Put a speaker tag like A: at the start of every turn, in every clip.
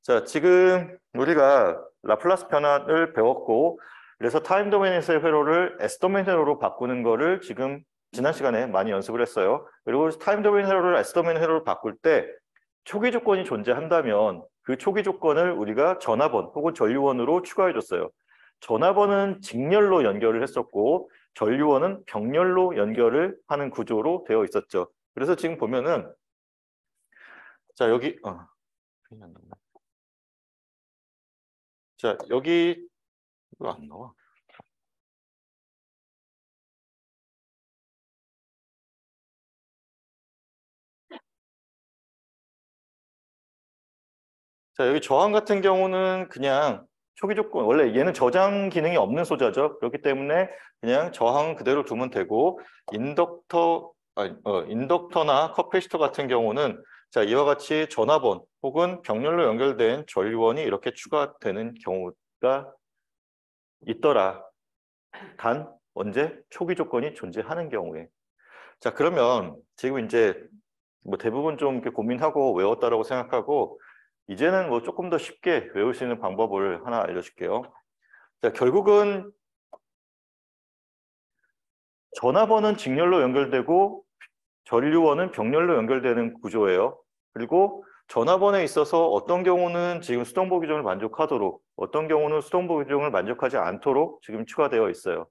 A: 자, 지금 우리가 라플라스 변화를 배웠고, 그래서 타임 도메인에서의 회로를 S 도메인 회로로 바꾸는 거를 지금 지난 시간에 많이 연습을 했어요. 그리고 타임 도메인 회로를 S 도메인 회로로 바꿀 때 초기 조건이 존재한다면 그 초기 조건을 우리가 전화번 혹은 전류원으로 추가해줬어요. 전화번은 직렬로 연결을 했었고, 전류원은 병렬로 연결을 하는 구조로 되어 있었죠. 그래서 지금 보면은, 자, 여기, 자, 여기, 이거 안 나와. 자, 여기 저항 같은 경우는 그냥 초기 조건, 원래 얘는 저장 기능이 없는 소자죠. 그렇기 때문에 그냥 저항 그대로 두면 되고, 인덕터나 커패시터 같은 경우는 자, 이와 같이 전화번 혹은 병렬로 연결된 전류원이 이렇게 추가되는 경우가 있더라. 단, 언제? 초기 조건이 존재하는 경우에. 자, 그러면 지금 이제 뭐 대부분 좀 이렇게 고민하고 외웠다라고 생각하고, 이제는 뭐 조금 더 쉽게 외울 수 있는 방법을 하나 알려줄게요. 자, 결국은 전화번은 직렬로 연결되고 전류원은 병렬로 연결되는 구조예요. 그리고 전화번에 있어서 어떤 경우는 지금 수동보 규정을 만족하도록, 어떤 경우는 수동보 규정을 만족하지 않도록 지금 추가되어 있어요.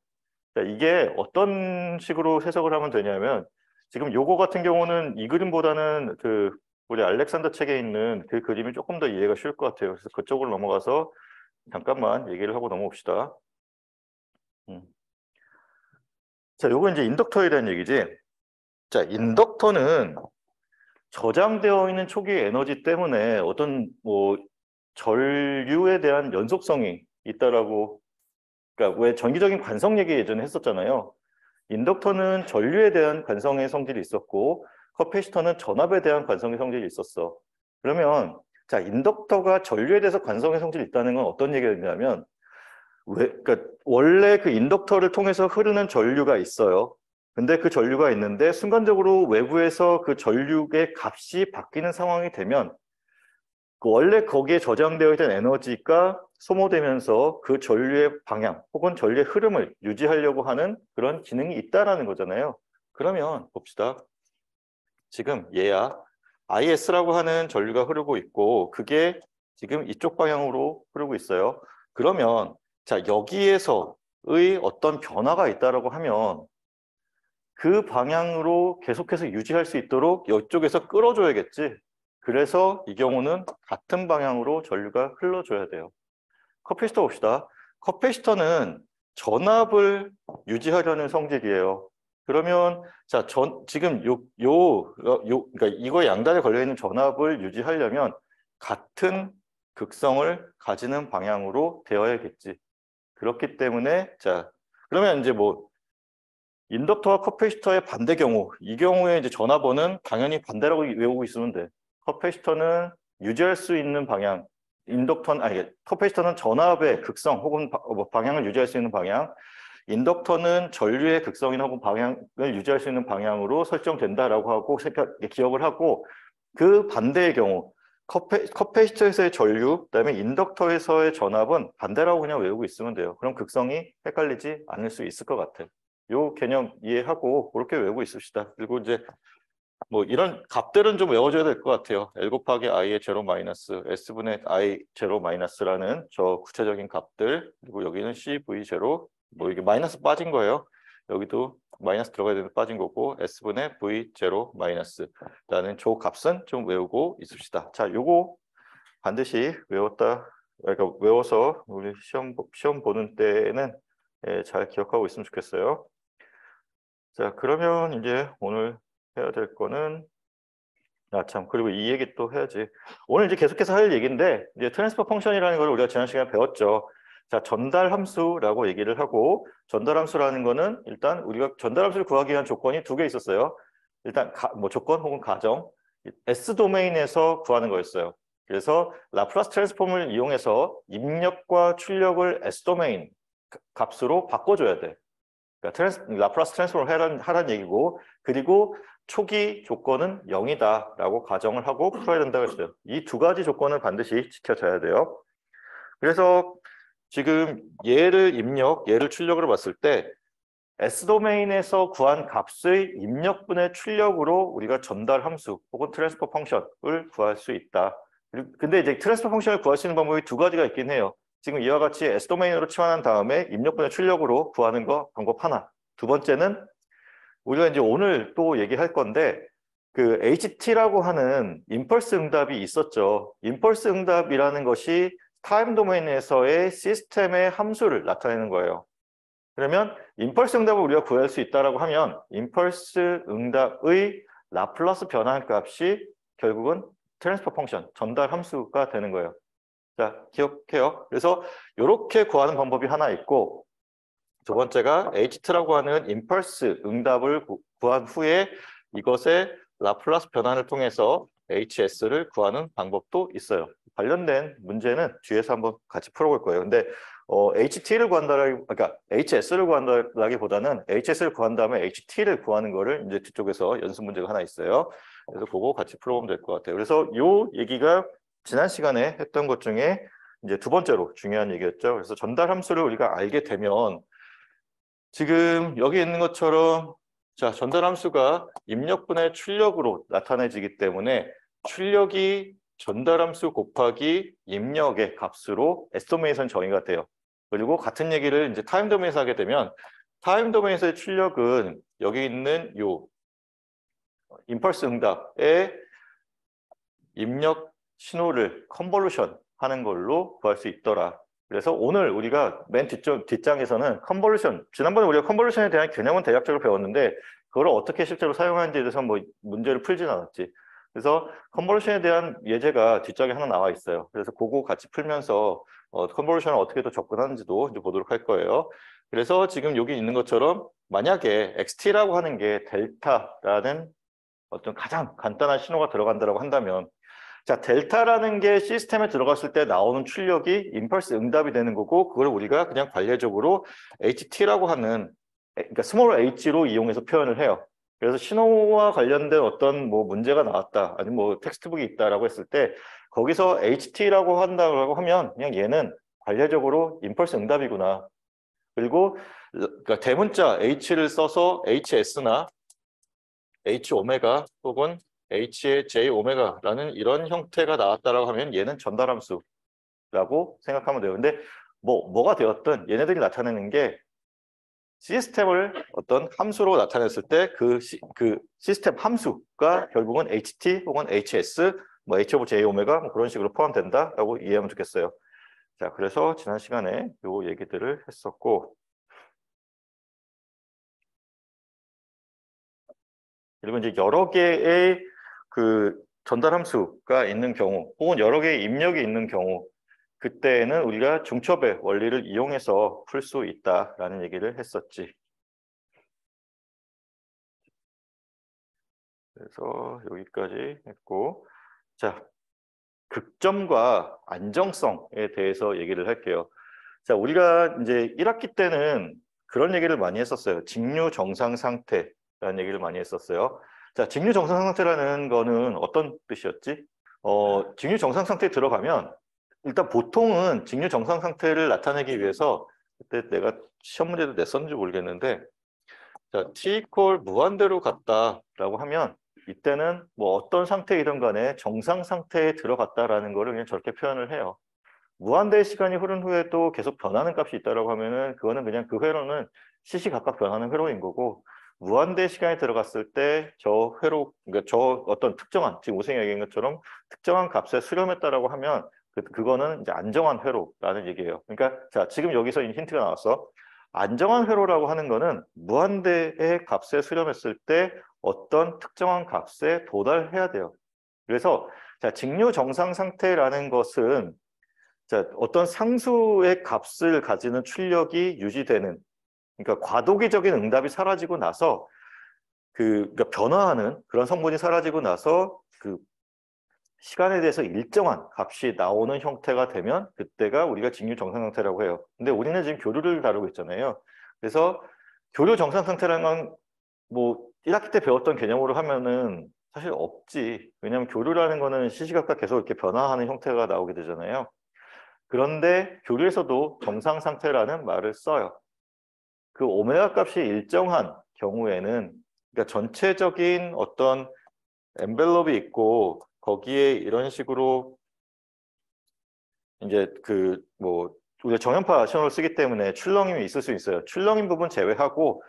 A: 자, 이게 어떤 식으로 해석을 하면 되냐면, 지금 요거 같은 경우는 이 그림보다는 그 우리 알렉산더 책에 있는 그 그림이 조금 더 이해가 쉬울 것 같아요. 그래서 그쪽으로 넘어가서 잠깐만 얘기를 하고 넘어옵시다. 자, 요거 이제 인덕터에 대한 얘기지. 자, 인덕터는 저장되어 있는 초기 에너지 때문에 어떤 뭐 전류에 대한 연속성이 있다라고, 그러니까 왜 전기적인 관성 얘기 예전에 했었잖아요. 인덕터는 전류에 대한 관성의 성질이 있었고, 커패시터는 전압에 대한 관성의 성질이 있었어. 그러면 자, 인덕터가 전류에 대해서 관성의 성질이 있다는 건 어떤 얘기가 있냐면, 그러니까 원래 그 인덕터를 통해서 흐르는 전류가 있어요. 근데 그 전류가 있는데 순간적으로 외부에서 그 전류의 값이 바뀌는 상황이 되면 그 원래 거기에 저장되어 있던 에너지가 소모되면서 그 전류의 방향 혹은 전류의 흐름을 유지하려고 하는 그런 기능이 있다라는 거잖아요. 그러면 봅시다. 지금 얘야 IS라고 하는 전류가 흐르고 있고, 그게 지금 이쪽 방향으로 흐르고 있어요. 그러면 자, 여기에서의 어떤 변화가 있다라고 하면 그 방향으로 계속해서 유지할 수 있도록 이쪽에서 끌어줘야겠지. 그래서 이 경우는 같은 방향으로 전류가 흘러줘야 돼요. 커패시터 봅시다. 커패시터는 전압을 유지하려는 성질이에요. 그러면 자, 지금 그러니까 이거 양단에 걸려 있는 전압을 유지하려면 같은 극성을 가지는 방향으로 되어야겠지. 그렇기 때문에 자, 그러면 이제 뭐 인덕터와 커패시터의 반대 경우, 이 경우에 이제 전압원은 당연히 반대라고 외우고 있으면 돼. 커패시터는 유지할 수 있는 방향, 커패시터는 전압의 극성 혹은 방향을 유지할 수 있는 방향, 인덕터는 전류의 극성이나 혹은 방향을 유지할 수 있는 방향으로 설정된다라고 하고 기억을 하고, 그 반대의 경우 커패시터에서의 전류, 그다음에 인덕터에서의 전압은 반대라고 그냥 외우고 있으면 돼요. 그럼 극성이 헷갈리지 않을 수 있을 것 같아요. 요 개념 이해하고 그렇게 외우고 있읍시다. 그리고 이제 뭐 이런 값들은 좀 외워줘야 될 것 같아요. L 곱하기 I의 제로 마이너스, S분의 I 제로 마이너스라는 저 구체적인 값들, 그리고 여기는 CV 제로, 뭐 이게 마이너스 빠진 거예요. 여기도 마이너스 들어가야 되는 빠진 거고, S분의 V 제로 마이너스라는 저 값은 좀 외우고 있읍시다. 자, 요거 반드시 그러니까 외워서 우리 시험 보는 때에는 잘 기억하고 있으면 좋겠어요. 자, 그러면 이제 오늘 해야 될 거는, 참, 그리고 이 얘기 또 해야지. 오늘 이제 계속해서 할 얘기인데, 이제 트랜스퍼 펑션이라는 걸 우리가 지난 시간에 배웠죠. 자, 전달 함수라고 얘기를 하고, 전달 함수라는 거는 일단 우리가 전달 함수를 구하기 위한 조건이 두 개 있었어요. 일단 뭐 조건 혹은 가정, S 도메인에서 구하는 거였어요. 그래서 라플라스 트랜스폼을 이용해서 입력과 출력을 S 도메인 값으로 바꿔줘야 돼. 그러니까 라플라스 트랜스폼을 하라는 얘기고, 그리고 초기 조건은 0이다라고 가정을 하고 풀어야 된다고 했어요. 이 두 가지 조건은 반드시 지켜져야 돼요. 그래서 지금 얘를 입력, 얘를 출력으로 봤을 때 S도메인에서 구한 값의 입력분의 출력으로 우리가 전달 함수 혹은 트랜스퍼 펑션을 구할 수 있다. 근데 이제 트랜스퍼 펑션을 구할 수 있는 방법이 두 가지가 있긴 해요. 지금 이와 같이 S도메인으로 치환한 다음에 입력분의 출력으로 구하는 거 방법 하나. 두 번째는 우리가 이제 오늘 또 얘기할 건데 그 HT라고 하는 임펄스 응답이 있었죠. 임펄스 응답이라는 것이 타임 도메인에서의 시스템의 함수를 나타내는 거예요. 그러면 임펄스 응답을 우리가 구할 수 있다라고 하면 임펄스 응답의 라플라스 변환 값이 결국은 트랜스퍼 펑션, 전달 함수가 되는 거예요. 자, 기억해요. 그래서 이렇게 구하는 방법이 하나 있고 두 번째가 HT라고 하는 임펄스 응답을 구한 후에 이것의 라플라스 변환을 통해서 HS를 구하는 방법도 있어요. 관련된 문제는 뒤에서 한번 같이 풀어볼 거예요. 근데 HT를 그러니까 HS를 구한다기보다는 HS를 구한 다음에 HT를 구하는 거를 이제 뒤쪽에서 연습 문제가 하나 있어요. 그래서 그거 같이 풀어보면 될 것 같아요. 그래서 요 얘기가 지난 시간에 했던 것 중에 이제 두 번째로 중요한 얘기였죠. 그래서 전달 함수를 우리가 알게 되면 지금 여기 있는 것처럼 자, 전달 함수가 입력분의 출력으로 나타내지기 때문에 출력이 전달 함수 곱하기 입력의 값으로 S도메인에서는 정의가 돼요. 그리고 같은 얘기를 이제 타임 도메인에서 하게 되면 타임 도메인에서의 출력은 여기 있는 요 임펄스 응답의 입력 신호를 컨볼루션 하는 걸로 구할 수 있더라. 그래서 오늘 우리가 맨 뒷장에서는 컨볼루션, 지난번에 우리가 컨볼루션에 대한 개념은 대략적으로 배웠는데 그걸 어떻게 실제로 사용하는지에 대해서 뭐 문제를 풀진 않았지. 그래서 컨볼루션에 대한 예제가 뒷장에 하나 나와 있어요. 그래서 그거 같이 풀면서 컨볼루션을 어떻게 더 접근하는지도 이제 보도록 할 거예요. 그래서 지금 여기 있는 것처럼 만약에 XT라고 하는 게 델타라는 어떤 가장 간단한 신호가 들어간다고 한다면 자, 델타라는 게 시스템에 들어갔을 때 나오는 출력이 임펄스 응답이 되는 거고 그걸 우리가 그냥 관례적으로 HT라고 하는 그러니까 스몰 h로 이용해서 표현을 해요. 그래서 신호와 관련된 어떤 뭐 문제가 나왔다 아니면 뭐 텍스트북이 있다라고 했을 때 거기서 HT라고 한다고 하면 그냥 얘는 관례적으로 임펄스 응답이구나. 그리고 그러니까 대문자 H를 써서 HS나 H 오메가 혹은 H의 J 오메가라는 이런 형태가 나왔다라고 하면 얘는 전달함수라고 생각하면 돼요. 근데 뭐가 되었든 얘네들이 나타내는 게 시스템을 어떤 함수로 나타냈을 때 그 시스템 함수가 결국은 HT 혹은 HS, 뭐 H 오브 J 오메가 뭐 그런 식으로 포함된다라고 이해하면 좋겠어요. 자, 그래서 지난 시간에 요 얘기들을 했었고 그리고 이제 여러 개의 그 전달 함수가 있는 경우 혹은 여러 개의 입력이 있는 경우 그때는 우리가 중첩의 원리를 이용해서 풀 수 있다라는 얘기를 했었지. 그래서 여기까지 했고 자, 극점과 안정성에 대해서 얘기를 할게요. 자, 우리가 이제 1학기 때는 그런 얘기를 많이 했었어요. 직류 정상 상태라는 얘기를 많이 했었어요. 자, 직류 정상 상태라는 거는 어떤 뜻이었지? 직류 정상 상태에 들어가면 일단 보통은 직류 정상 상태를 나타내기 위해서 그때 내가 시험 문제도 냈었는지 모르겠는데 자, t 이퀄 무한대로 갔다라고 하면 이때는 뭐 어떤 상태이든 간에 정상 상태에 들어갔다라는 거를 그냥 저렇게 표현을 해요. 무한대의 시간이 흐른 후에도 계속 변하는 값이 있다라고 하면은 그거는 그냥 그 회로는 시시각각 변하는 회로인 거고 무한대 시간이 들어갔을 때 저 회로 그러니까 저 어떤 특정한 지금 우승이 얘기한 것처럼 특정한 값에 수렴했다라고 하면 그거는 이제 안정한 회로라는 얘기예요. 그러니까 자 지금 여기서 힌트가 나왔어. 안정한 회로라고 하는 거는 무한대의 값에 수렴했을 때 어떤 특정한 값에 도달해야 돼요. 그래서 자 직류 정상 상태라는 것은 자 어떤 상수의 값을 가지는 출력이 유지되는 그러니까 과도기적인 응답이 사라지고 나서 그러니까 변화하는 그런 성분이 사라지고 나서 그 시간에 대해서 일정한 값이 나오는 형태가 되면 그때가 우리가 직류 정상 상태라고 해요. 근데 우리는 지금 교류를 다루고 있잖아요. 그래서 교류 정상 상태라는 건 뭐 1학기 때 배웠던 개념으로 하면은 사실 없지. 왜냐하면 교류라는 거는 시시각각 계속 이렇게 변화하는 형태가 나오게 되잖아요. 그런데 교류에서도 정상 상태라는 말을 써요. 그 오메가 값이 일정한 경우에는, 그러니까 전체적인 어떤 엔벨롭이 있고 거기에 이런 식으로 이제 우리가 정연파 신호를 쓰기 때문에 출렁임이 있을 수 있어요. 출렁임 부분 제외하고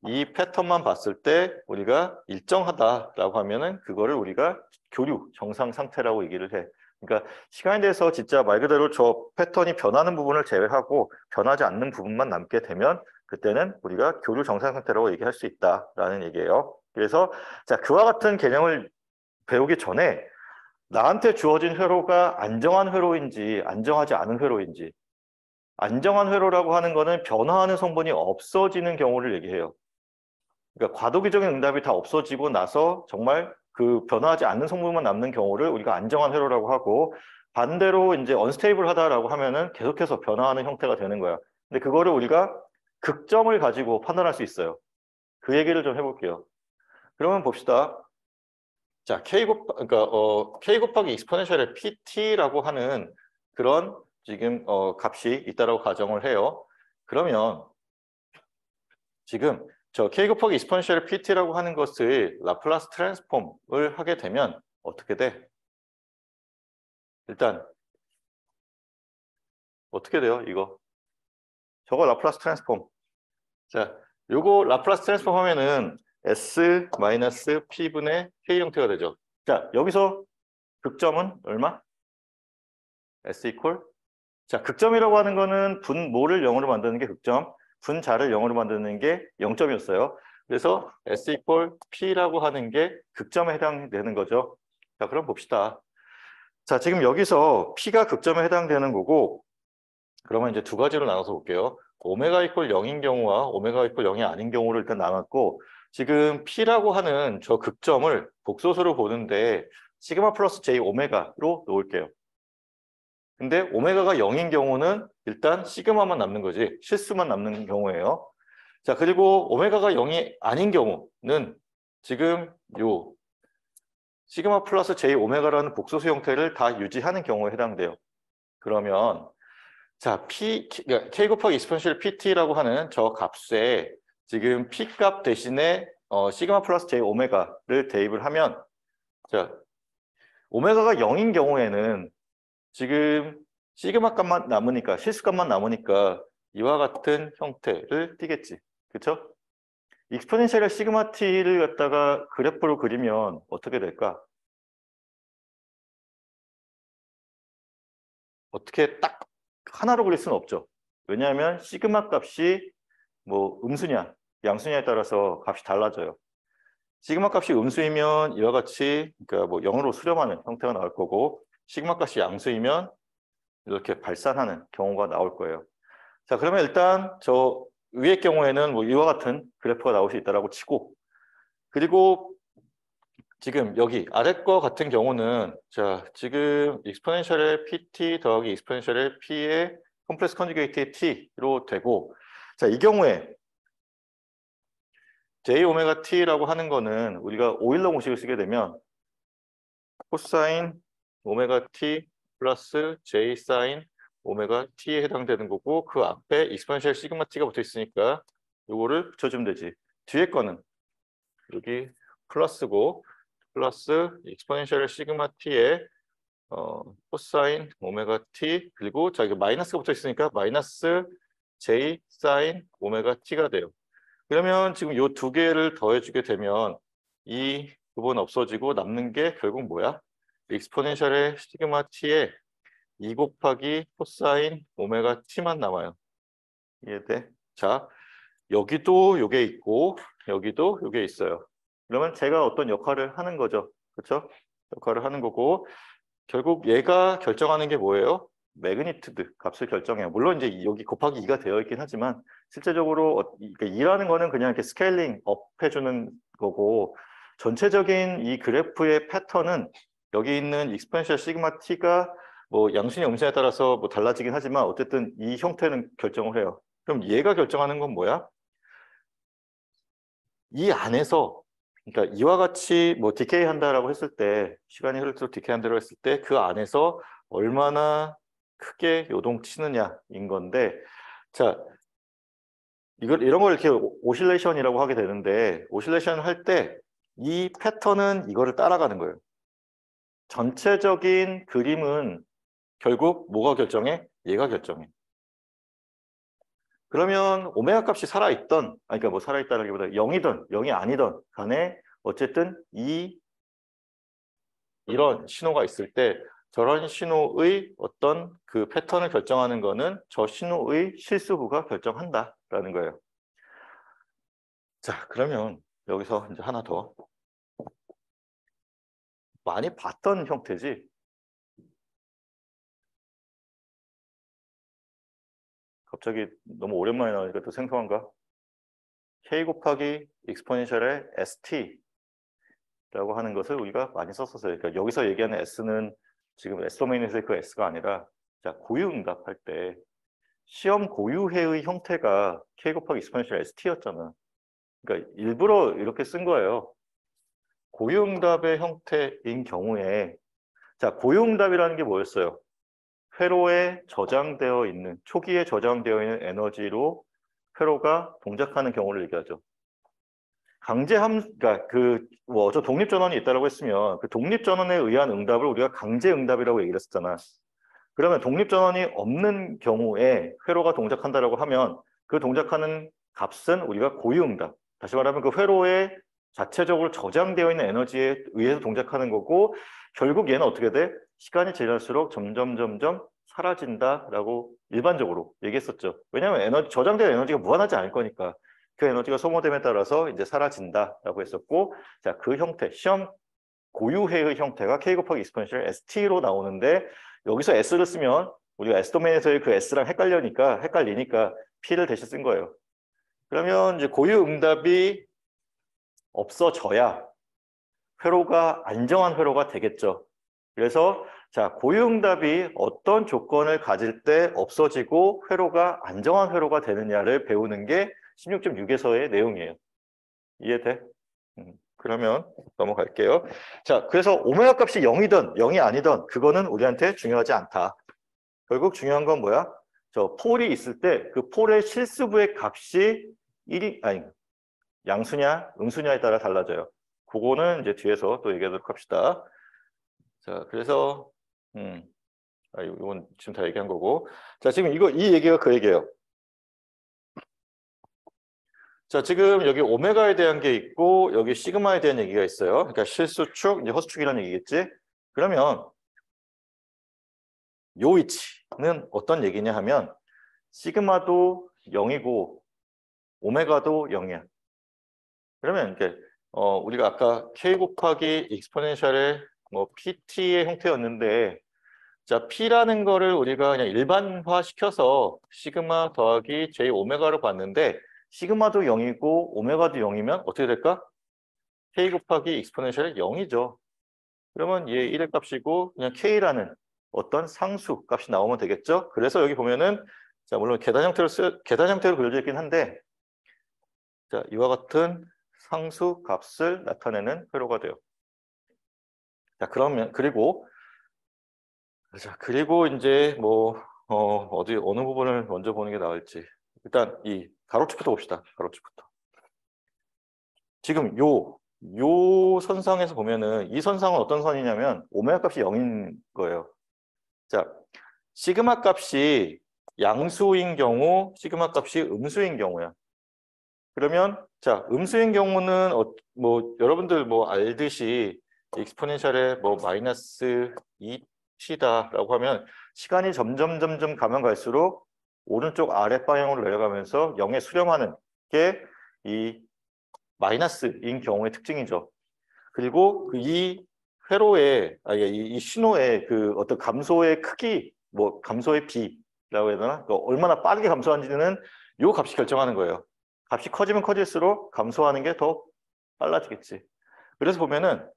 A: 이 패턴만 봤을 때 우리가 일정하다라고 하면은 그거를 우리가 교류 정상 상태라고 얘기를 해. 그러니까 시간에 대해서 진짜 말 그대로 저 패턴이 변하는 부분을 제외하고 변하지 않는 부분만 남게 되면 그때는 우리가 교류 정상 상태라고 얘기할 수 있다라는 얘기예요. 그래서 자, 그와 같은 개념을 배우기 전에 나한테 주어진 회로가 안정한 회로인지 안정하지 않은 회로인지, 안정한 회로라고 하는 거는 변화하는 성분이 없어지는 경우를 얘기해요. 그러니까 과도기적인 응답이 다 없어지고 나서 정말 그 변화하지 않는 성분만 남는 경우를 우리가 안정한 회로라고 하고, 반대로 이제 언스테이블하다라고 하면은 계속해서 변화하는 형태가 되는 거야. 근데 그거를 우리가 극점을 가지고 판단할 수 있어요. 그 얘기를 좀 해볼게요. 그러면 봅시다. 자, K 곱하기 익스포넨셜의 PT라고 하는 그런 지금 값이 있다라고 가정을 해요. 그러면 지금 저 K 곱하기 익스포넨셜의 PT라고 하는 것을 라플라스 트랜스폼을 하게 되면 어떻게 돼? 일단 어떻게 돼요, 이거? 저거 라플라스 트랜스폼. 자, 요거 라플라스 트랜스폼 하면은 S-P분의 K 형태가 되죠. 자, 여기서 극점은 얼마? S 이퀄. 자, 극점이라고 하는 거는 분모를 0으로 만드는 게 극점, 분자를 0으로 만드는 게 0점이었어요. 그래서 S 이퀄 P라고 하는 게 극점에 해당되는 거죠. 자, 그럼 봅시다. 자, 지금 여기서 P가 극점에 해당되는 거고, 그러면 이제 두 가지로 나눠서 볼게요. 오메가 이퀄 0인 경우와 오메가 이퀄 0이 아닌 경우를 일단 나눴고, 지금 P라고 하는 저 극점을 복소수로 보는데 시그마 플러스 J 오메가로 놓을게요. 근데 오메가가 0인 경우는 일단 시그마만 남는 거지, 실수만 남는 경우예요. 자, 그리고 오메가가 0이 아닌 경우는 지금 요 시그마 플러스 J 오메가라는 복소수 형태를 다 유지하는 경우에 해당돼요. 그러면 자, K 곱하기 익스포넨셜 PT라고 하는 저 값에 지금 P 값 대신에 시그마 플러스 J 오메가를 대입을 하면, 자, 오메가가 0인 경우에는 지금 시그마 값만 남으니까, 실수값만 남으니까 이와 같은 형태를 띠겠지. 그쵸? 익스포넨셜의 시그마 t를 갖다가 그래프로 그리면 어떻게 될까? 어떻게 딱 하나로 그릴 수는 없죠. 왜냐하면 시그마 값이 뭐 음수냐 양수냐에 따라서 값이 달라져요. 시그마 값이 음수이면 이와 같이, 그러니까 뭐 0으로 수렴하는 형태가 나올 거고, 시그마 값이 양수이면 이렇게 발산하는 경우가 나올 거예요. 자, 그러면 일단 저 위의 경우에는 뭐 이와 같은 그래프가 나올 수 있다라고 치고, 그리고 지금 여기 아래 거 같은 경우는, 자, 지금 익스포넨셜의 PT 더하기 익스포넨셜의 P의 컴플렉스 컨주게이트의 T로 되고, 자, 이 경우에 J 오메가 T라고 하는 거는 우리가 오일러 공식을 쓰게 되면 코사인 오메가 T 플러스 J 사인 오메가 T에 해당되는 거고, 그 앞에 익스포넨셜 시그마 T가 붙어 있으니까 요거를 붙여주면 되지. 뒤에 거는 여기 플러스고, 플러스 익스포넨셜 시그마 T에 코사인 오메가 T, 그리고 자, 이거 마이너스가 붙어 있으니까 마이너스 J 사인 오메가 T가 돼요. 그러면 지금 이 두 개를 더해주게 되면 이 부분 없어지고 남는 게 결국 뭐야? 익스포넨셜의 시그마 t에 2 곱하기 코사인 오메가 t만 남아요. 이해돼? 자, 여기도 요게 있고 여기도 요게 있어요. 그러면 제가 어떤 역할을 하는 거죠. 그렇죠? 역할을 하는 거고, 결국 얘가 결정하는 게 뭐예요? 매그니튜드 값을 결정해요. 물론 이제 여기 곱하기 2가 되어 있긴 하지만 실제적으로 그러니까 2라는 거는 그냥 이렇게 스케일링 업 해주는 거고, 전체적인 이 그래프의 패턴은 여기 있는 익스포넨셜 시그마 t가 뭐 양수냐 음수냐에 따라서 뭐 달라지긴 하지만 어쨌든 이 형태는 결정을 해요. 그럼 얘가 결정하는 건 뭐야? 이 안에서 그러니까 이와 같이 뭐 디케이 한다라고 했을 때, 시간이 흐를수록 디케이 한다고 했을 때 그 안에서 얼마나 크게 요동치느냐인 건데, 자, 이런 걸 이렇게 오실레이션이라고 하게 되는데, 오실레이션 할 때 이 패턴은 이거를 따라가는 거예요. 전체적인 그림은 결국 뭐가 결정해? 얘가 결정해. 그러면 오메가 값이 살아있던, 아니, 그러니까 뭐 살아있다라기보다 0이든 0이 아니든 간에 어쨌든 이런 신호가 있을 때 저런 신호의 어떤 그 패턴을 결정하는 거는 저 신호의 실수부가 결정한다라는 거예요. 자, 그러면 여기서 이제 하나 더. 많이 봤던 형태지. 갑자기 너무 오랜만에 나오니까 또 생소한가? K 곱하기 익스포넨셜의 ST라고 하는 것을 우리가 많이 썼었어요. 그러니까 여기서 얘기하는 S는 지금 S 도메인에서의 그 S가 아니라, 자, 고유응답할 때 시험 고유해의 형태가 K 곱하기 익스포넨셜 ST였잖아. 그러니까 일부러 이렇게 쓴 거예요. 고유응답의 형태인 경우에, 자, 고유응답이라는 게 뭐였어요? 회로에 저장되어 있는, 초기에 저장되어 있는 에너지로 회로가 동작하는 경우를 얘기하죠. 그러니까 저 독립전원이 있다고 했으면 그 독립전원에 의한 응답을 우리가 강제응답이라고 얘기를 했었잖아. 그러면 독립전원이 없는 경우에 회로가 동작한다라고 하면 그 동작하는 값은 우리가 고유응답. 다시 말하면 그 회로에 자체적으로 저장되어 있는 에너지에 의해서 동작하는 거고, 결국 얘는 어떻게 돼? 시간이 지날수록 점점 사라진다라고 일반적으로 얘기했었죠. 왜냐하면 저장된 에너지가 무한하지 않을 거니까 그 에너지가 소모됨에 따라서 이제 사라진다라고 했었고, 자, 그 형태, 시험 고유해의 형태가 K 곱하기 익스포넨셜 ST로 나오는데, 여기서 S를 쓰면 우리가 S 도메인에서의 그 S랑 헷갈리니까 P를 대신 쓴 거예요. 그러면 이제 고유 응답이 없어져야 회로가 안정한 회로가 되겠죠. 그래서 자, 고유 응답이 어떤 조건을 가질 때 없어지고 회로가 안정한 회로가 되느냐를 배우는 게 16.6에서의 내용이에요. 이해돼? 그러면 넘어갈게요. 자, 그래서 오메가 값이 0이든 0이 아니든 그거는 우리한테 중요하지 않다. 결국 중요한 건 뭐야? 저 폴이 있을 때 그 폴의 실수부의 값이 양수냐 음수냐에 따라 달라져요. 그거는 이제 뒤에서 또 얘기하도록 합시다. 자, 그래서 이건 지금 다 얘기한 거고. 자, 지금 이 얘기가 그 얘기예요. 자, 지금 여기 오메가에 대한 게 있고 여기 시그마에 대한 얘기가 있어요. 그러니까 실수축, 이제 허수축이라는 얘기겠지. 그러면 요 위치는 어떤 얘기냐 하면 시그마도 0이고 오메가도 0이야. 그러면 이렇게 우리가 아까 K 곱하기 익스포넨셜의 뭐 PT의 형태였는데, 자, P라는 거를 우리가 그냥 일반화 시켜서 시그마 더하기 J 오메가로 봤는데, 시그마도 0이고 오메가도 0이면 어떻게 될까? K 곱하기 익스포넨셜이 0이죠. 그러면 얘 1의 값이고 그냥 K라는 어떤 상수 값이 나오면 되겠죠. 그래서 여기 보면은, 자, 물론 계단 형태로 그려져 있긴 한데, 자, 이와 같은 상수 값을 나타내는 회로가 돼요. 자, 그러면 그리고 이제 뭐 어느 부분을 먼저 보는 게 나을지. 일단 이 가로축부터 봅시다. 가로축부터. 지금 요 선상에서 보면은 이 선상은 어떤 선이냐면 오메가 값이 0인 거예요. 자, 시그마 값이 양수인 경우, 시그마 값이 음수인 경우야. 그러면 자, 음수인 경우는 뭐 여러분들 뭐 알듯이 익스포넨셜에 뭐 마이너스 2t다라고 하면 시간이 점점 가면 갈수록 오른쪽 아래 방향으로 내려가면서 0에 수렴하는 게 이 마이너스인 경우의 특징이죠. 그리고 이 회로의 이 신호의 그 어떤 감소의 크기, 뭐 감소의 비라고 해야 되나? 얼마나 빠르게 감소하는지는 요 값이 결정하는 거예요. 값이 커지면 커질수록 감소하는 게 더 빨라지겠지. 그래서 보면은,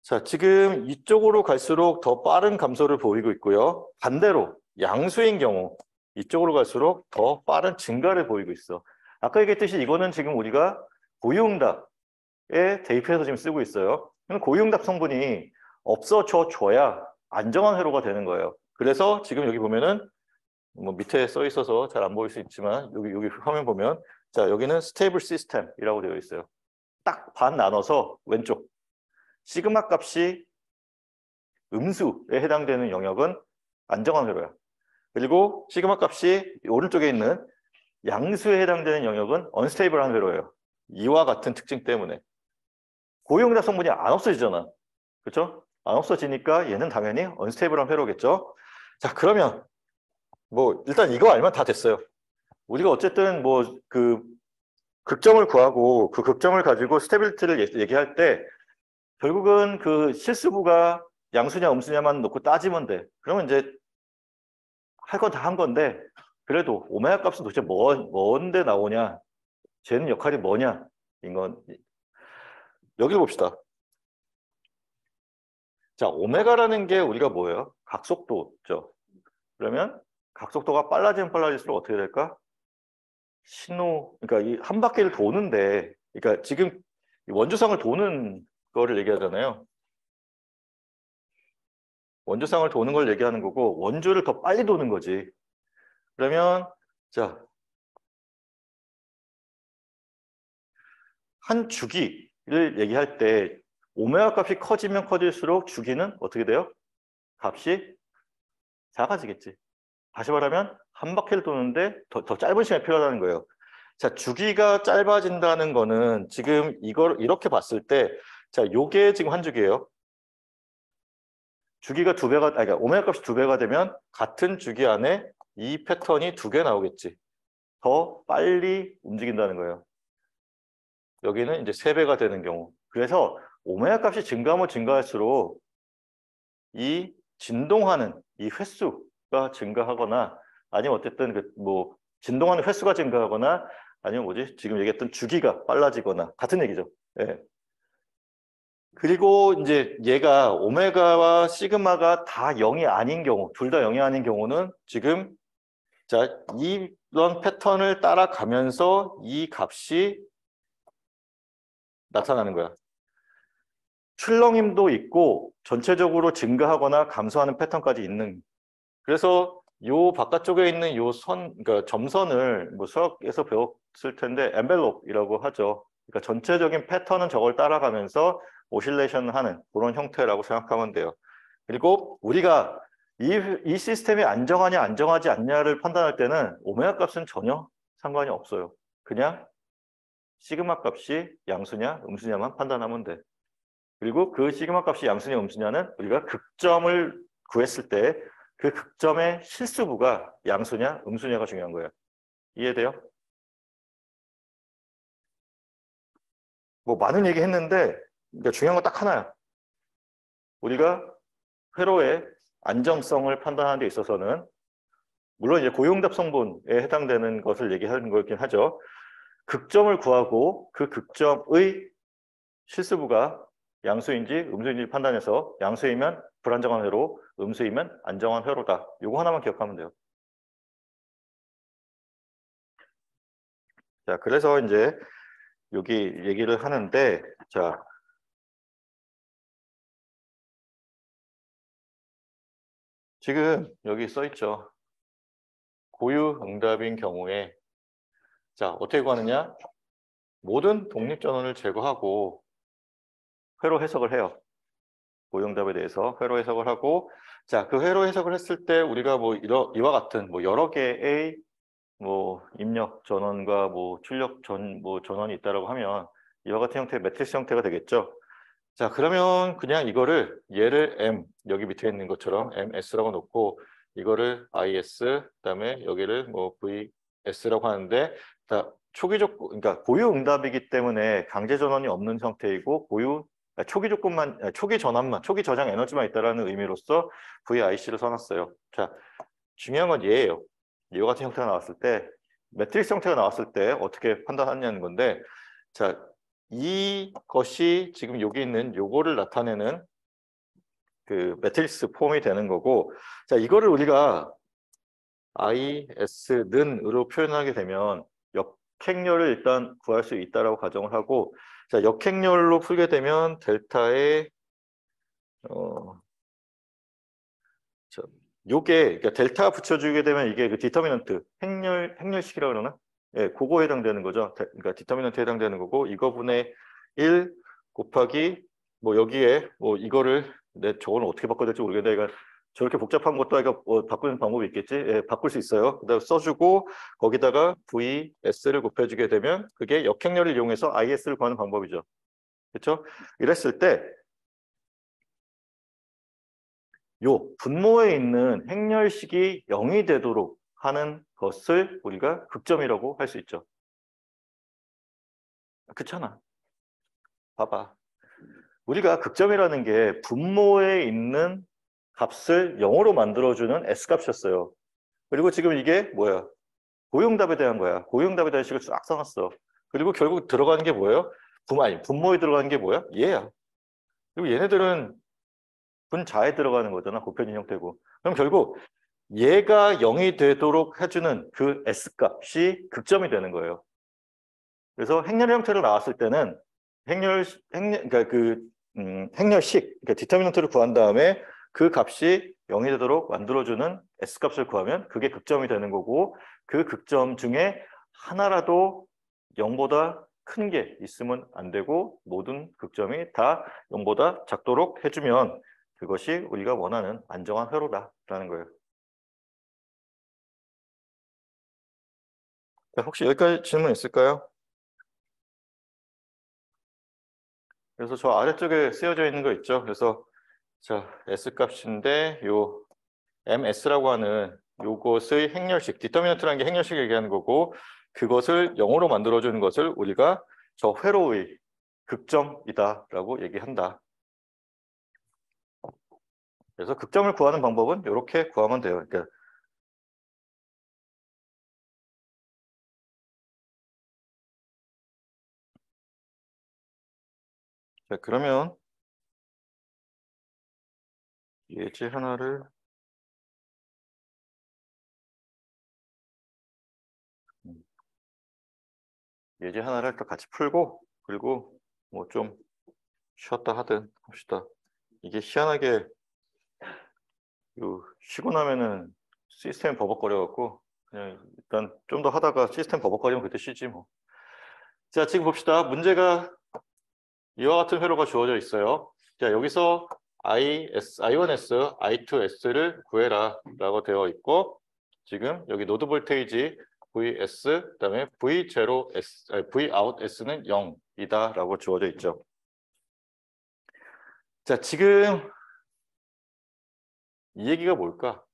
A: 자, 지금 이쪽으로 갈수록 더 빠른 감소를 보이고 있고요. 반대로 양수인 경우 이쪽으로 갈수록 더 빠른 증가를 보이고 있어. 아까 얘기했듯이 이거는 지금 우리가 고유응답에 대입해서 지금 쓰고 있어요. 그럼 고유응답 성분이 없어져 줘야 안정한 회로가 되는 거예요. 그래서 지금 여기 보면은 뭐 밑에 써 있어서 잘 안 보일 수 있지만 여기 화면 보면 자 여기는 스테이블 시스템이라고 되어 있어요. 딱 반 나눠서 왼쪽 시그마 값이 음수에 해당되는 영역은 안정한 회로야. 그리고 시그마 값이 오른쪽에 있는 양수에 해당되는 영역은 언스테이블한 회로예요. 이와 같은 특징 때문에 고유응답 성분이 안 없어지잖아. 그렇죠? 안 없어지니까 얘는 당연히 언스테이블한 회로겠죠. 자 그러면 뭐 일단 이거 알면 다 됐어요. 우리가 어쨌든 뭐 그 극점을 구하고 그 극점을 가지고 스테빌리티를 얘기할 때 결국은 그 실수부가 양수냐 음수냐만 놓고 따지면 돼. 그러면 이제 할 건 다 한 건데 그래도 오메가 값은 도대체 뭔데 나오냐? 쟤는 역할이 뭐냐? 이건 여기를 봅시다. 자, 오메가라는 게 우리가 뭐예요? 각속도죠. 그러면 각속도가 빨라지면 빨라질수록 어떻게 될까? 그러니까 이 한 바퀴를 도는데, 그러니까 지금 원주상을 도는 거를 얘기하잖아요. 원주상을 도는 걸 얘기하는 거고 원주를 더 빨리 도는 거지. 그러면 자, 한 주기를 얘기할 때 오메가 값이 커지면 커질수록 주기는 어떻게 돼요? 값이 작아지겠지. 다시 말하면 한 바퀴를 도는데 더 짧은 시간이 필요하다는 거예요. 자, 주기가 짧아진다는 거는 지금 이걸 이렇게 봤을 때 자, 요게 지금 한 주기예요. 주기가 그러니까 오메가 값이 2배가 되면 같은 주기 안에 이 패턴이 2개 나오겠지. 더 빨리 움직인다는 거예요. 여기는 이제 3배가 되는 경우. 그래서 오메가 값이 증가하면 증가할수록 이 진동하는 이 횟수가 증가하거나 아니면 어쨌든 그 뭐 진동하는 횟수가 증가하거나 아니면 뭐지? 지금 얘기했던 주기가 빨라지거나 같은 얘기죠. 예. 그리고 이제 얘가 오메가와 시그마가 다 0이 아닌 경우, 둘 다 0이 아닌 경우는 지금 자, 이런 패턴을 따라가면서 이 값이 나타나는 거야. 출렁임도 있고 전체적으로 증가하거나 감소하는 패턴까지 있는. 그래서 요 바깥쪽에 있는 요 그러니까 점선을 뭐 수학에서 배웠을 텐데 엔벨롭이라고 하죠. 그러니까 전체적인 패턴은 저걸 따라가면서 오실레이션 하는 그런 형태라고 생각하면 돼요. 그리고 우리가 이 시스템이 안정하냐 안정하지 않냐를 판단할 때는 오메가 값은 전혀 상관이 없어요. 그냥 시그마 값이 양수냐 음수냐만 판단하면 돼. 그리고 그 시그마 값이 양수냐 음수냐는 우리가 극점을 구했을 때 그 극점의 실수부가 양수냐 음수냐가 중요한 거예요. 이해돼요? 뭐 많은 얘기 했는데 그러니까 중요한 건 딱 하나야. 우리가 회로의 안정성을 판단하는 데 있어서는 물론 이제 고용답 성분에 해당되는 것을 얘기하는 거긴 하죠. 극점을 구하고 그 극점의 실수부가 양수인지 음수인지 판단해서 양수이면 불안정한 회로, 음수이면 안정한 회로다. 이거 하나만 기억하면 돼요. 자, 그래서 이제 여기 얘기를 하는데, 자, 지금 여기 써 있죠. 고유 응답인 경우에, 자, 어떻게 구하느냐? 모든 독립전원을 제거하고 회로 해석을 해요. 고용답에 대해서 회로 해석을 하고, 자, 그 회로 해석을 했을 때 우리가 뭐 이와 같은 뭐 여러 개의 뭐 입력 전원과 뭐 출력 전원이 있다라고 하면 이와 같은 형태의 매트리스 형태가 되겠죠. 자, 그러면 그냥 이거를 얘를 M 여기 밑에 있는 것처럼 MS라고 놓고 이거를 IS 그다음에 여기를 뭐 VS라고 하는데 자, 초기 조건 그러니까 고유 응답이기 때문에 강제 전원이 없는 형태이고 초기 조건만 초기 전압만 초기 저장 에너지만 있다라는 의미로서 VIC를 써놨어요. 자, 중요한 건 얘예요. 이와 같은 형태가 나왔을 때 매트릭스 형태가 나왔을 때 어떻게 판단하냐는 건데 자, 이것이 지금 여기 있는 요거를 나타내는 그 매트릭스 폼이 되는 거고 자, 이거를 우리가 IS는으로 표현하게 되면 역행렬을 일단 구할 수 있다라고 가정을 하고, 자, 역행렬로 풀게 되면 델타의 자, 요게 그러니까 델타 붙여주게 되면 이게 그 디터미넌트 행렬식이라고 그러나? 예, 그거에 해당되는 거죠. 그러니까 디터미넌트에 해당되는 거고 이거분의 1 곱하기 뭐 여기에 뭐 이거를 내 저거는 어떻게 바꿔야 될지 모르겠는데 그러니까 저렇게 복잡한 것도 아니까 바꾸는 방법이 있겠지. 예, 바꿀 수 있어요. 그다음 써주고 거기다가 VS를 곱해주게 되면 그게 역행렬을 이용해서 IS를 구하는 방법이죠. 그렇죠? 이랬을 때 요 분모에 있는 행렬식이 0이 되도록 하는 것을 우리가 극점이라고 할 수 있죠. 그렇잖아. 봐봐. 우리가 극점이라는 게 분모에 있는 값을 0으로 만들어주는 S값이었어요. 그리고 지금 이게 뭐야? 고용답에 대한 거야. 고용답에 대한 식을 쫙 써놨어. 그리고 결국 들어가는 게 뭐예요? 분모에 들어가는 게 뭐야? 얘야. 그리고 얘네들은 분자에 들어가는 거잖아. 곱편인 형태고. 그럼 결국 얘가 0이 되도록 해주는 그 S값이 극점이 되는 거예요. 그래서 행렬 형태로 나왔을 때는 그러니까 행렬식, 그러니까 디터미넌트를 구한 다음에 그 값이 0이 되도록 만들어주는 S값을 구하면 그게 극점이 되는 거고 그 극점 중에 하나라도 0보다 큰 게 있으면 안 되고 모든 극점이 다 0보다 작도록 해주면 그것이 우리가 원하는 안정한 회로다라는 거예요. 자, 혹시 여기까지 질문 있을까요? 그래서 저 아래쪽에 쓰여져 있는 거 있죠. 그래서 자, S값인데 요 MS라고 하는 요것의 행렬식, 디터미넌트라는 게 행렬식 얘기하는 거고 그것을 0으로 만들어주는 것을 우리가 저 회로의 극점이다라고 얘기한다. 그래서 극점을 구하는 방법은 이렇게 구하면 돼요. 그러니까 자, 그러면 예제 하나를 예제 하나를 또 같이 풀고 그리고 뭐 좀 쉬었다 하든 합시다. 이게 희한하게 쉬고 나면은 시스템 버벅거려갖고 그냥 일단 좀 더 하다가 시스템 버벅거리면 그때 쉬지 뭐. 자, 지금 봅시다. 문제가 이와 같은 회로가 주어져 있어요. 자, 여기서 I1S, I2S를 구해라 라고 되어 있고 지금 여기 노드 볼테이지 VS 그다음에 V0S, VoutS는 0이다 라고 주어져 있죠. 자, 지금 이 얘기가 뭘까?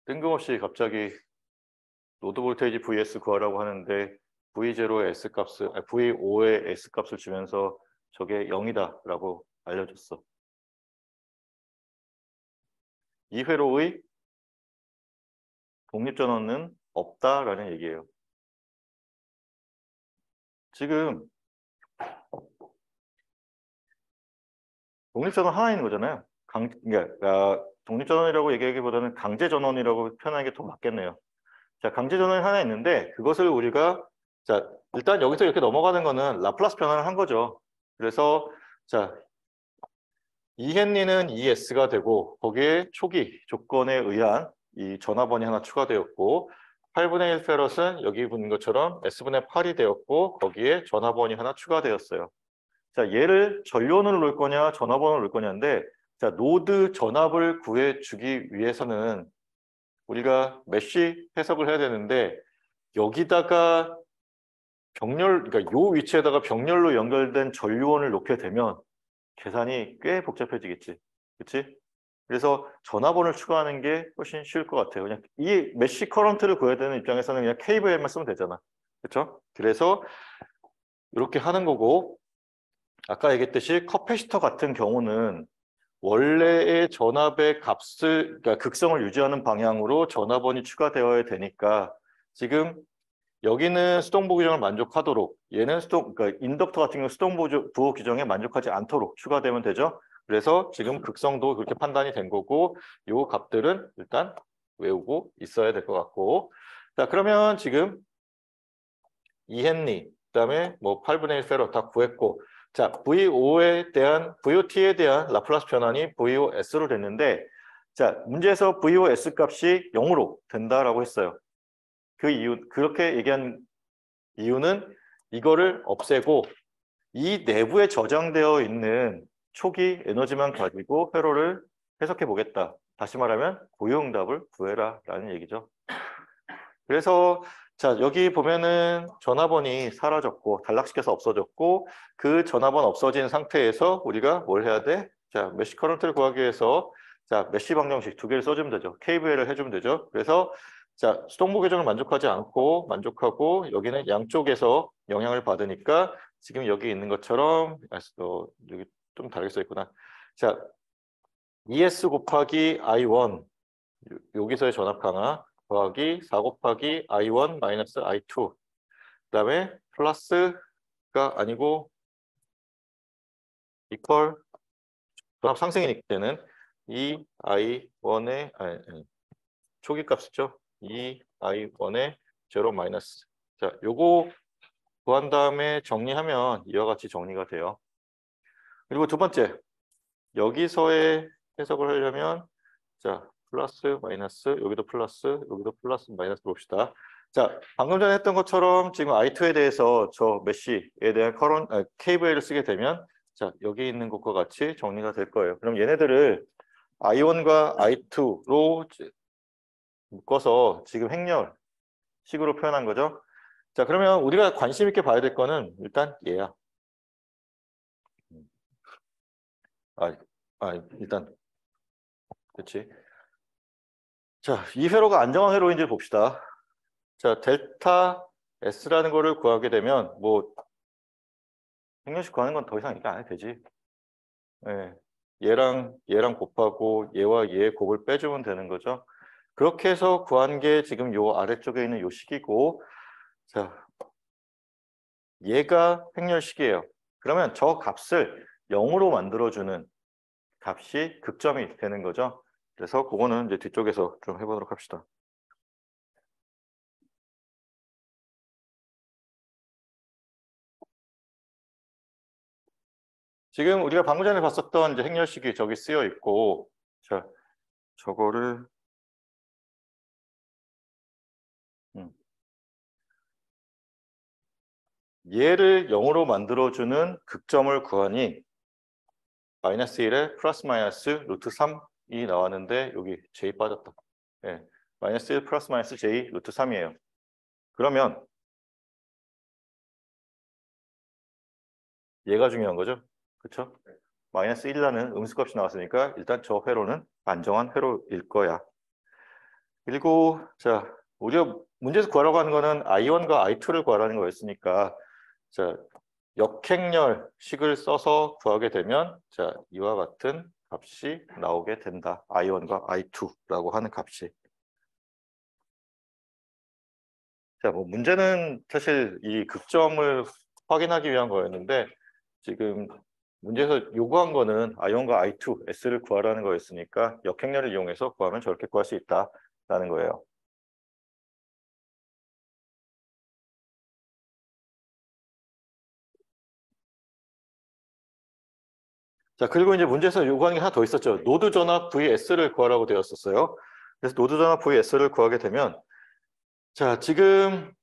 A: 뜬금없이 갑자기 노드 볼테이지 VS 구하라고 하는데 V0의 S값을, V5의 S값을 주면서 저게 0이다 라고 알려줬어. 이 회로의 독립전원은 없다라는 얘기예요. 지금 독립전원 하나 있는 거잖아요. 그러니까 독립전원이라고 얘기하기보다는 강제전원이라고 표현하는 게 더 맞겠네요. 자, 강제전원이 하나 있는데 그것을 우리가 자, 일단 여기서 이렇게 넘어가는 거는 라플라스 변환을 한 거죠. 그래서 자, 이헨리는 ES가 되고 거기에 초기 조건에 의한 이 전화번이 하나 추가되었고 8분의 1 페럿은 여기 보는 것처럼 S분의 8이 되었고 거기에 전화번이 하나 추가되었어요. 자, 얘를 전류원으로 놓을 거냐 전화번호를 놓을 거냐인데 자, 노드 전압을 구해주기 위해서는 우리가 메쉬 해석을 해야 되는데 여기다가 그러니까 요 위치에다가 병렬로 연결된 전류원을 놓게 되면 계산이 꽤 복잡해지겠지. 그렇지? 그래서 전화번호를 추가하는 게 훨씬 쉬울 것 같아요. 그냥 이 메쉬 커런트를 구해야 되는 입장에서는 그냥 KVL만 쓰면 되잖아. 그렇죠? 그래서 이렇게 하는 거고 아까 얘기했듯이 커패시터 같은 경우는 원래의 전압의 값을 그러니까 극성을 유지하는 방향으로 전압원이 추가되어야 되니까 지금 여기는 수동 부호 규정을 만족하도록 얘는 그러니까 인덕터 같은 경우 수동 부호 규정에 만족하지 않도록 추가되면 되죠. 그래서 지금 극성도 그렇게 판단이 된 거고 요 값들은 일단 외우고 있어야 될 것 같고 자 그러면 지금 이했니? 그다음에 뭐 8분의 1 세로 다 구했고, 자, VOT에 대한 라플라스 변환이 VOS로 됐는데, 자, 문제에서 VOS 값이 0으로 된다라고 했어요. 그 이유, 그렇게 얘기한 이유는 이거를 없애고 이 내부에 저장되어 있는 초기 에너지만 가지고 회로를 해석해 보겠다. 다시 말하면 고유응답을 구해라 라는 얘기죠. 그래서 자, 여기 보면은 전화번이 사라졌고 단락시켜서 없어졌고, 그 전화번 없어진 상태에서 우리가 뭘 해야 돼? 자, 메쉬 커런트를 구하기 위해서 자, 메쉬 방정식 두 개를 써주면 되죠. KVL을 해주면 되죠. 그래서 자, 수동부 규정을 만족하지 않고 만족하고, 여기는 양쪽에서 영향을 받으니까 지금 여기 있는 것처럼 여기 좀 다르게 써 있구나. 자, ES 곱하기 I1 여기서의 전압 강화 더하기 4 곱하기 I1 마이너스 I2, 그다음에 플러스가 아니고 이퀄 전압 상승이 때는 이 I1의 초기 값이죠. 이 I1의 제로 마이너스. 자, 요거 구한 다음에 정리하면 이와 같이 정리가 돼요. 그리고 두 번째, 여기서의 해석을 하려면 자, 플러스 마이너스, 여기도 플러스 마이너스 봅시다. 자, 방금 전에 했던 것처럼 지금 I2에 대해서 저 메쉬에 대한 KVL을 쓰게 되면 자, 여기 있는 것과 같이 정리가 될 거예요. 그럼 얘네들을 I1과 I2로 묶어서 지금 행렬식으로 표현한 거죠. 자, 그러면 우리가 관심 있게 봐야 될 거는 일단 얘야. 일단 그렇지. 자, 이 회로가 안정한 회로인지 봅시다. 자, 델타 S라는 거를 구하게 되면 뭐 행렬식 구하는 건 더 이상 이게 안 해도 되지. 예. 얘랑 곱하고 얘와 얘의 곱을 빼주면 되는 거죠. 그렇게 해서 구한 게 지금 요 아래쪽에 있는 요 식이고, 자, 얘가 행렬식이에요. 그러면 저 값을 0으로 만들어주는 값이 극점이 되는 거죠. 그래서 그거는 이제 뒤쪽에서 좀 해보도록 합시다. 지금 우리가 방금 전에 봤었던 이제 행렬식이 저기 쓰여 있고, 자, 저거를 얘를 0으로 만들어주는 극점을 구하니 마이너스 1에 플러스 마이너스 루트 3이 나왔는데 여기 j 빠졌다. 예, 마이너스 1 플러스 마이너스 j 루트 3이에요. 그러면 얘가 중요한 거죠. 그렇죠? 마이너스 1이라는 음수값이 나왔으니까 일단 저 회로는 안정한 회로일 거야. 그리고 자, 우리가 문제에서 구하라고 하는 거는 I1과 I2를 구하라는 거였으니까 자, 역행렬식을 써서 구하게 되면 자, 이와 같은 값이 나오게 된다. I1과 I2라고 하는 값이. 자, 뭐 문제는 사실 이 극점을 확인하기 위한 거였는데 지금 문제에서 요구한 거는 I1과 I2, S를 구하라는 거였으니까 역행렬을 이용해서 구하면 저렇게 구할 수 있다라는 거예요. 자, 그리고 이제 문제에서 요구하는 게 하나 더 있었죠. 노드 전압 VS를 구하라고 되었었어요. 그래서 노드 전압 VS를 구하게 되면 자, 지금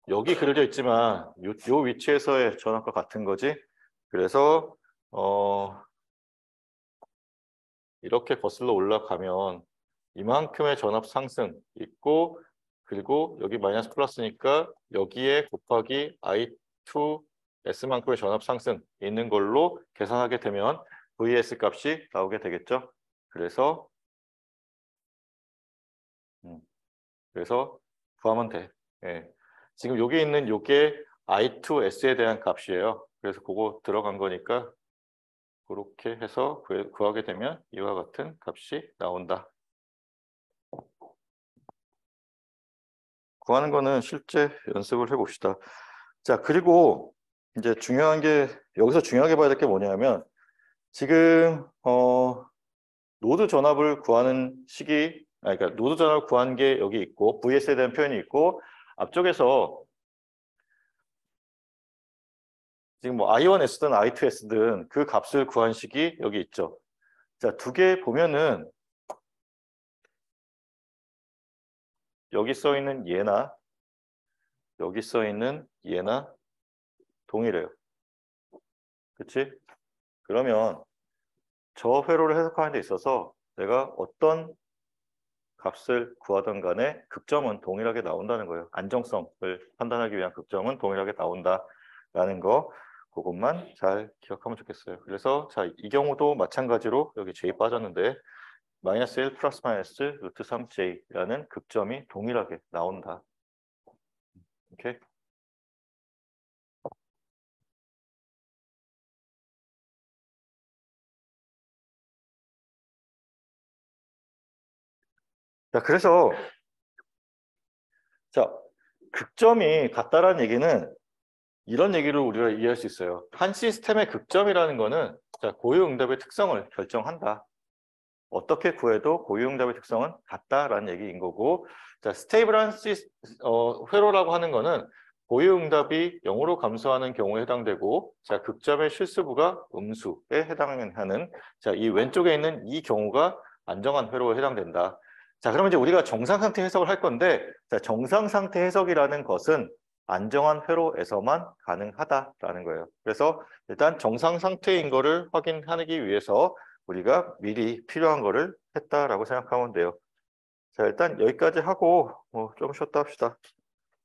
A: 여기 그려져 있지만 요 위치에서의 전압과 같은 거지. 그래서 이렇게 거슬러 올라가면 이만큼의 전압 상승 있고, 그리고 여기 마이너스 플러스니까 여기에 곱하기 I2 S만큼의 전압 상승 있는 걸로 계산하게 되면 VS 값이 나오게 되겠죠. 그래서 구하면 돼. 예. 지금 여기 있는 요게 I2S에 대한 값이에요. 그래서 그거 들어간 거니까 그렇게 해서 구하게 되면 이와 같은 값이 나온다. 구하는 거는 실제 연습을 해봅시다. 자, 그리고 이제 중요한 게 여기서 중요하게 봐야 될 게 뭐냐면 지금 노드 전압을 구하는 식이 그러니까 노드 전압을 구한 게 여기 있고 VS에 대한 표현이 있고 앞쪽에서 지금 뭐 I1S든 I2S든 그 값을 구한 식이 여기 있죠. 자, 두 개 보면은 여기 써 있는 얘나 여기 써 있는 얘나 동일해요. 그치? 그러면 저 회로를 해석하는 데 있어서 내가 어떤 값을 구하던 간에 극점은 동일하게 나온다는 거예요. 안정성을 판단하기 위한 극점은 동일하게 나온다라는 거, 그것만 잘 기억하면 좋겠어요. 그래서 자, 이 경우도 마찬가지로 여기 J 빠졌는데 마이너스 1 플러스 마이너스 루트 3J라는 극점이 동일하게 나온다. 오케이? 자, 그래서 자, 극점이 같다라는 얘기는 이런 얘기를 우리가 이해할 수 있어요. 한 시스템의 극점이라는 거는 자, 고유응답의 특성을 결정한다. 어떻게 구해도 고유응답의 특성은 같다라는 얘기인 거고, 자, 스테이블한 회로라고 하는 거는 고유응답이 0으로 감소하는 경우에 해당되고, 자, 극점의 실수부가 음수에 해당하는, 자, 이 왼쪽에 있는 이 경우가 안정한 회로에 해당된다. 자, 그러면 이제 우리가 정상상태 해석을 할 건데, 자, 정상상태 해석이라는 것은 안정한 회로에서만 가능하다라는 거예요. 그래서 일단 정상상태인 거를 확인하기 위해서 우리가 미리 필요한 거를 했다라고 생각하면 돼요. 자, 일단 여기까지 하고 좀 쉬었다 합시다.